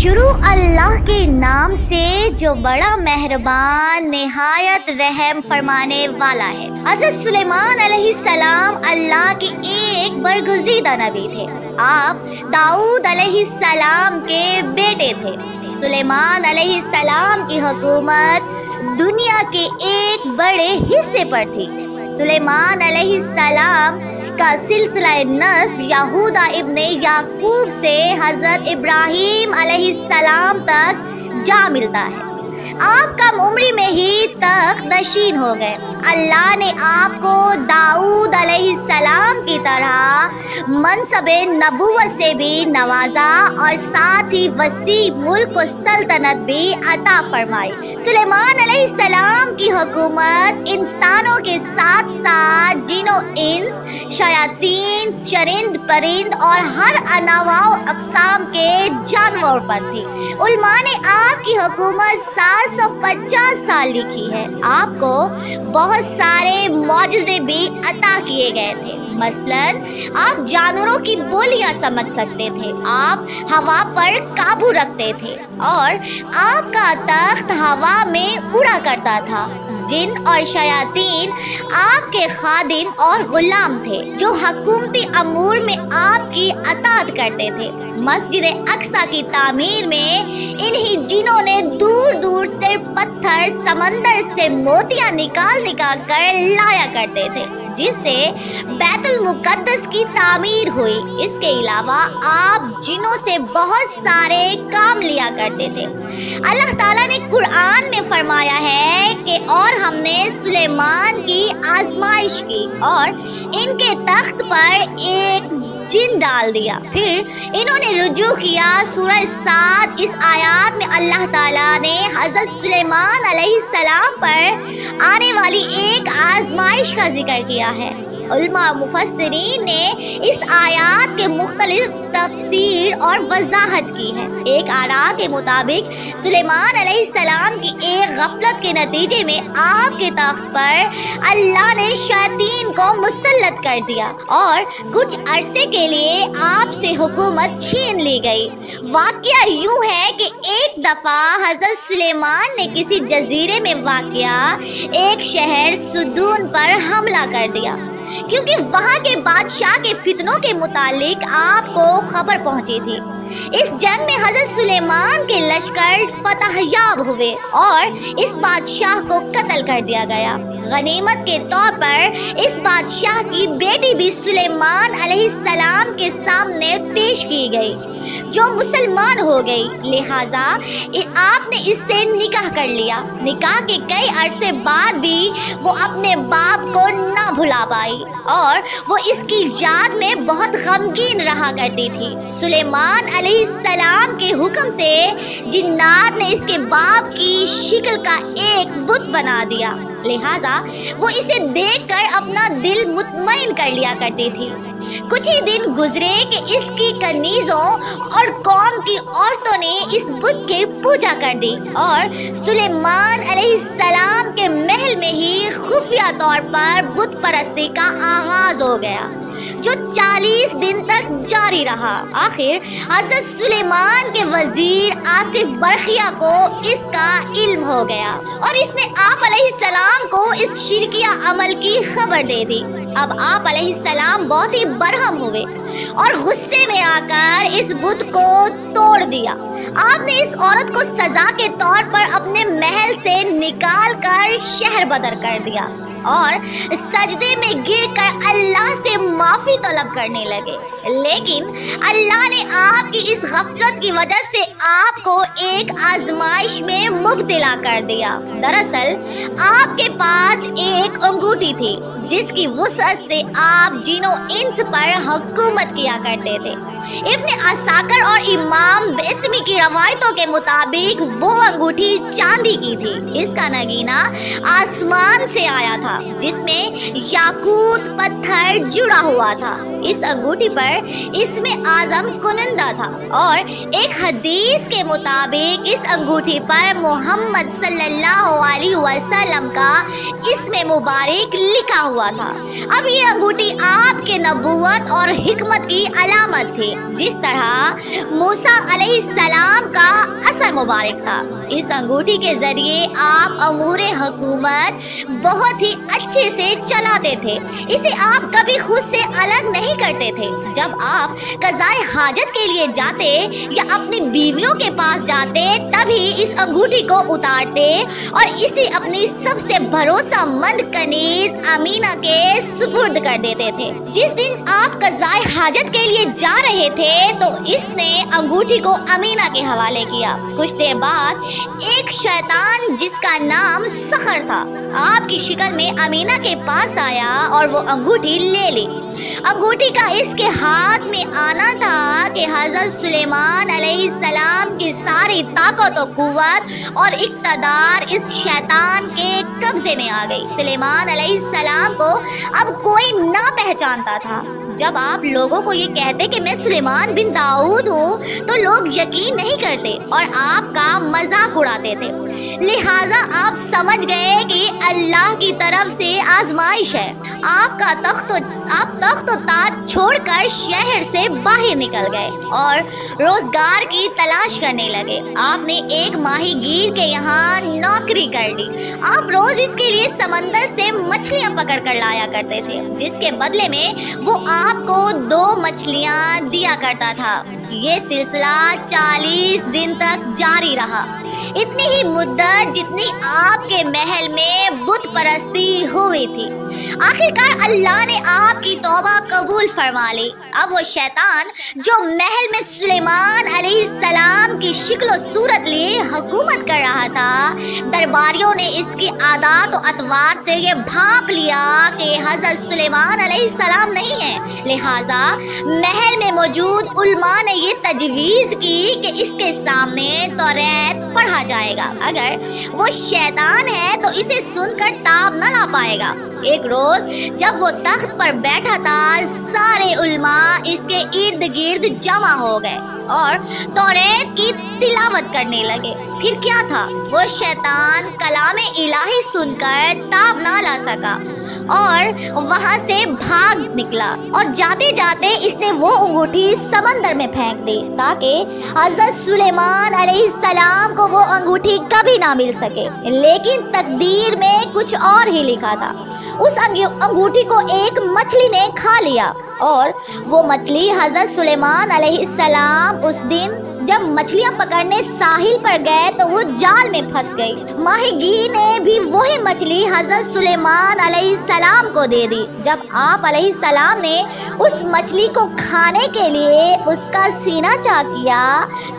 شروع اللہ کے نام سے جو بڑا مہربان نہایت رحم فرمانے والا ہے۔ حضرت سلیمان علیہ السلام اللہ کے ایک برگزیدہ نبی تھے۔ آپ داؤد علیہ السلام کے بیٹے تھے۔ سلیمان علیہ السلام کی حکومت دنیا کے ایک بڑے حصے پر تھی۔ سلیمان علیہ السلام کا سلسلہ نسب یہودا ابن یعقوب سے حضرت ابراہیم علیہ السلام تک جا ملتا ہے۔ آپ کم عمری میں ہی تخت نشین ہو گئے۔ اللہ نے آپ کو داؤد علیہ السلام کی طرح منصب نبوت سے بھی نوازا اور ساتھ ہی وسیع ملک و سلطنت بھی عطا فرمائی۔ سلیمان علیہ السلام کی حکومت انسانوں کے ساتھ ساتھ جن و انس، شیاطین، چرند پرند اور ہر انواع و اقسام کے جانور پر تھی۔ علماء نے آپ کی حکومت 750 سال لکھی ہے۔ آپ کو بہت سارے معجزے بھی عطا کیے گئے تھے۔ مثلاً آپ جانوروں کی بولیاں سمجھ سکتے تھے، آپ ہوا پر قابو رکھتے تھے اور آپ کا تخت ہوا میں اڑا کرتا تھا۔ جن اور شیاطین آپ کے خادم اور غلام تھے جو حکومتی امور میں آپ کی اطاعت کرتے تھے۔ مسجد اقصی کی تعمیر میں انہی جنوں نے دور دور سے پتھر سمندر سے موتیاں نکال کر لایا کرتے تھے، جس سے بیت المقدس کی تعمیر ہوئی۔ اس کے علاوہ آپ جنوں سے بہت سارے کام لیا کرتے تھے۔ اللہ تعالیٰ نے قرآن میں فرمایا ہے کہ اور ہم نے سلیمان کی آزمائش کی اور ان کے تخت پر ایک جن ڈال دیا، پھر انہوں نے رجوع کیا۔ سورہ سعد اس آیات میں اللہ تعالیٰ نے حضرت سلیمان علیہ السلام پر آنے والی ایک آزمائش کا ذکر کیا ہے۔ علماء مفسرین نے اس آیات کے مختلف تفسیر اور وضاحت کی ہے۔ ایک آراء کے مطابق سلیمان علیہ السلام کی ایک غفلت کے نتیجے میں آپ کے تخت پر اللہ نے شیاطین کو مسلط کر دیا اور کچھ عرصے کے لیے آپ سے حکومت چھین لی گئی۔ واقعہ یوں ہے کہ ایک دفعہ حضرت سلیمان نے کسی جزیرے میں واقع ایک شہر سدون پر حملہ کر دیا، کیونکہ وہاں کے بادشاہ کے فتنوں کے متعلق آپ کو خبر پہنچی تھی۔ اس جنگ میں حضرت سلیمان کے لشکر فتح یاب ہوئے اور اس بادشاہ کو قتل کر دیا گیا۔ غنیمت کے طور پر اس بادشاہ کی بیٹی بھی سلیمان علیہ السلام کے سامنے پیش کی گئی، جو مسلمان ہو گئی، لہٰذا آپ نے اس سے نکاح کر لیا۔ نکاح کے کئی عرصے بعد بھی وہ اپنے باپ کو نہ بھلا پائی اور وہ اس کی یاد میں بہت غمگین رہا کرتی تھی۔ سلیمان علیہ السلام کے حکم سے جنات نے اس کے باپ کی شکل کا ایک بت بنا دیا، لہٰذا وہ اسے دیکھ کر اپنا دل مطمئن کر لیا کرتی تھی۔ کچھ ہی دن گزرے کہ اس کی کنیزوں اور قوم کی عورتوں نے اس بت کی پوجا کر دی اور سلیمان علیہ السلام کے محل میں ہی خفیہ طور پر بت پرستی کا آغاز ہو گیا، جو 40 دن تک جاری رہا۔ آخر حضرت سلیمان کے وزیر آصف برخیہ کو اس کا علم ہو گیا اور اس نے آپ علیہ السلام کو اس شرکیہ عمل کی خبر دے دی۔ اب آپ علیہ السلام بہت ہی برہم ہوئے اور غصے میں آ کر اس بت کو توڑ دیا۔ آپ نے اس عورت کو سزا کے طور پر اپنے محل سے نکال کر شہر بدر کر دیا اور سجدے میں گر کر اللہ سے معافی طلب کرنے لگے، لیکن اللہ نے آپ کی اس غفلت کی وجہ سے آپ کو ایک آزمائش میں مبتلا کر دیا۔ دراصل آپ کے پاس ایک انگوٹھی تھی جس کی وسعت سے آپ جن و انس پر حکومت کیا کرتے تھے۔ ابن عساکر اور امام بیسمی کی روایتوں کے مطابق وہ انگوٹھی چاندی کی تھی۔ اس کا نگینہ آسمان سے آیا تھا جس میں یاقوت پتھر جڑا ہوا تھا۔ اس انگوٹھی پر اسم اعظم کنندہ تھا اور ایک حدیث کے مطابق اس انگوٹھی پر محمد صلی اللہ علیہ وسلم کا اسم مبارک لکھا ہوا تھا۔ اب یہ انگوٹھی آپ کے نبوت اور حکمت کی علامت تھی۔ جس طرح موسیٰ علیہ السلام کا मुबारक था। इस अंगूठी के जरिए आप अमूर हुकूमत बहुत ही अच्छे से चलाते थे। इसे आप कभी खुद से अलग नहीं करते थे। जब आप कज़ाए हाजत के लिए जाते या अपनी बीवियों के पास जाते तभी इस अंगूठी को उतारते और इसे अपनी सबसे भरोसेमंद कनीज अमीना के सुपुर्द कर देते थे। जिस दिन आप कज़ाए हाजत के लिए जा रहे थे तो इसने अंगूठी को अमीना के हवाले किया। कुछ देर बाद एक शैतान जिसका नाम सखर था आपकी शक्ल में अमीना के पास आया और वो अंगूठी ले ली। अंगूठी का इसके हाथ में आना था कि हज़रत सुलेमान अलैहिस्सलाम की सारी ताकत और कुव्वत और इक़्तिदार इस शैतान के कब्जे में आ गई। सुलेमान अलैहिस्सलाम को अब कोई ना पहचानता था। जब आप लोगों को ये कहते कि मैं सुलेमान बिन दाऊद हूँ तो लोग यकीन नहीं करते और आपका मजाक उड़ाते थे। लिहाजा आप समझ गए कि अल्लाह की तरफ से आजमाइश है। आप तख्त और ताज छोड़कर शहर से बाहर निकल गए और रोजगार की तलाश करने लगे। आपने एक माहीगीर के यहाँ नौकरी कर ली। आप रोज इसके लिए समंदर से मछलियाँ पकड़ कर लाया करते थे, जिसके बदले में वो आपको 2 मछलियाँ दिया करता था। ये सिलसिला 40 दिन तक जारी रहा। इतनी ही मुद्दत जितनी आपके महल में बुत परस्ती हुई थी। आखिरकार अल्लाह ने आपकी तौबा कबूल फरमा ली। अब वो शैतान जो महल में सुलेमान अलैहिस्सलाम की शक्ल सूरत लिए हुकूमत कर रहा था, दरबारियों ने इसकी आदात और अतवार से ये भांप लिया कि हज़रत सुलेमान अलैहिस्सलाम नहीं है। लिहाजा महल में मौजूद उलमा ने ये तजवीज़ की कि इसके सामने तौरात पढ़ा जाएगा। अगर वो शैतान है तो इसे सुनकर ताब न ला पाएगा। एक रोज जब वो तख्त पर बैठा था, सारे उलमा इसके इर्द गिर्द जमा हो गए और तौरात की तिलावत करने लगे। फिर क्या था, वो शैतान कलामे इलाही सुनकर ताब ना ला सका और वहाँ से भाग निकला और जाते जाते इसने वो अंगूठी समंदर में फेंक दी ताकि हज़रत सुलेमान अलैहिस्सलाम को वो अंगूठी कभी ना मिल सके। लेकिन तकदीर में कुछ और ही लिखा था। उस अंगूठी को एक मछली ने खा लिया और वो मछली हज़रत सुलेमान अलैहिस्सलाम उस दिन जब मछलियां पकड़ने साहिल पर गए तो वो जाल में फंस गई। माहीगीर ने भी वही मछली हज़रत सुलेमान अलैहिस्सलाम को दे दी। जब आप अलैहिस्सलाम ने उस मछली को खाने के लिए उसका सीना चाक किया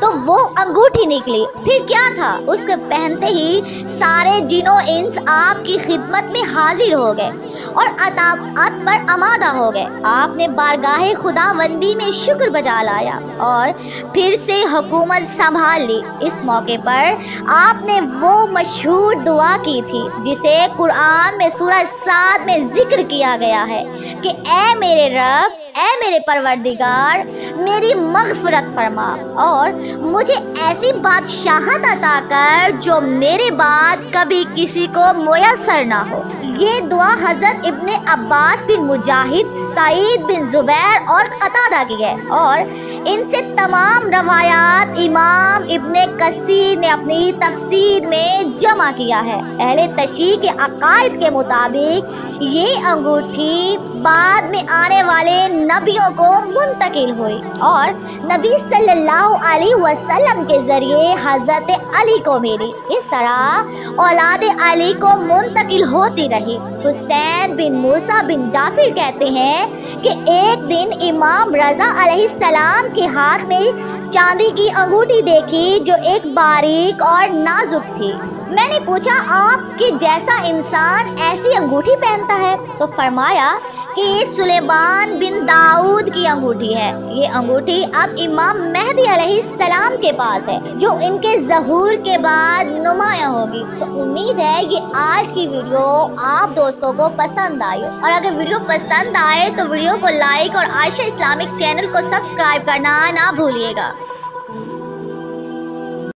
तो वो अंगूठी निकली। फिर क्या था, उसको पहनते ही सारे जिनो इंस आपकी खिदमत में हाजिर हो गए और अताअत पर आमादा हो गए। आपने बारगाहे खुदावंदी में शुक्र बजा लाया और फिर से हुकूमत संभाल ली। इस मौके पर आपने वो मशहूर दुआ की थी जिसे कुरान में सूरह साद में जिक्र किया गया है कि ए मेरे रब, ए मेरे परवरदिगार, मेरी मग़फ़िरत फरमा और मुझे ऐसी बादशाहत अता कर जो मेरे बाद कभी किसी को मुयस्सर ना हो। ये दुआ हज़रत इब्ने अब्बास बिन मुजाहिद, सईद बिन ज़ुबैर और कतादा की है और इनसे तमाम रवायात इमाम इब्ने कसीर ने अपनी तफसीर में जमा किया है। अहले तशरीह के अकायद के मुताबिक ये अंगूठी बाद में आने वाले नबियों को मुंतकिल हुई और नबी सल्लल्लाहु अलैहि वसल्लम के ज़रिए हज़रत अली को मिली। इस तरह औलाद अली को मुंतकिल होती रही। हुसैन बिन मूसा बिन जाफिर कहते हैं कि एक दिन इमाम रज़ा अलैहिस्सलाम के हाथ में चांदी की अंगूठी देखी जो एक बारीक और नाजुक थी। मैंने पूछा, आपके जैसा इंसान ऐसी अंगूठी पहनता है? तो फरमाया कि ये सुलेमान बिन दाऊद की अंगूठी है। ये अंगूठी अब इमाम मेहदी अलैहिस्सलाम के पास है जो इनके ज़हूर के बाद नुमाया होगी। तो उम्मीद है ये आज की वीडियो आप दोस्तों को पसंद आई और अगर वीडियो पसंद आए तो वीडियो को लाइक और आयशा इस्लामिक चैनल को सब्सक्राइब करना ना भूलिएगा।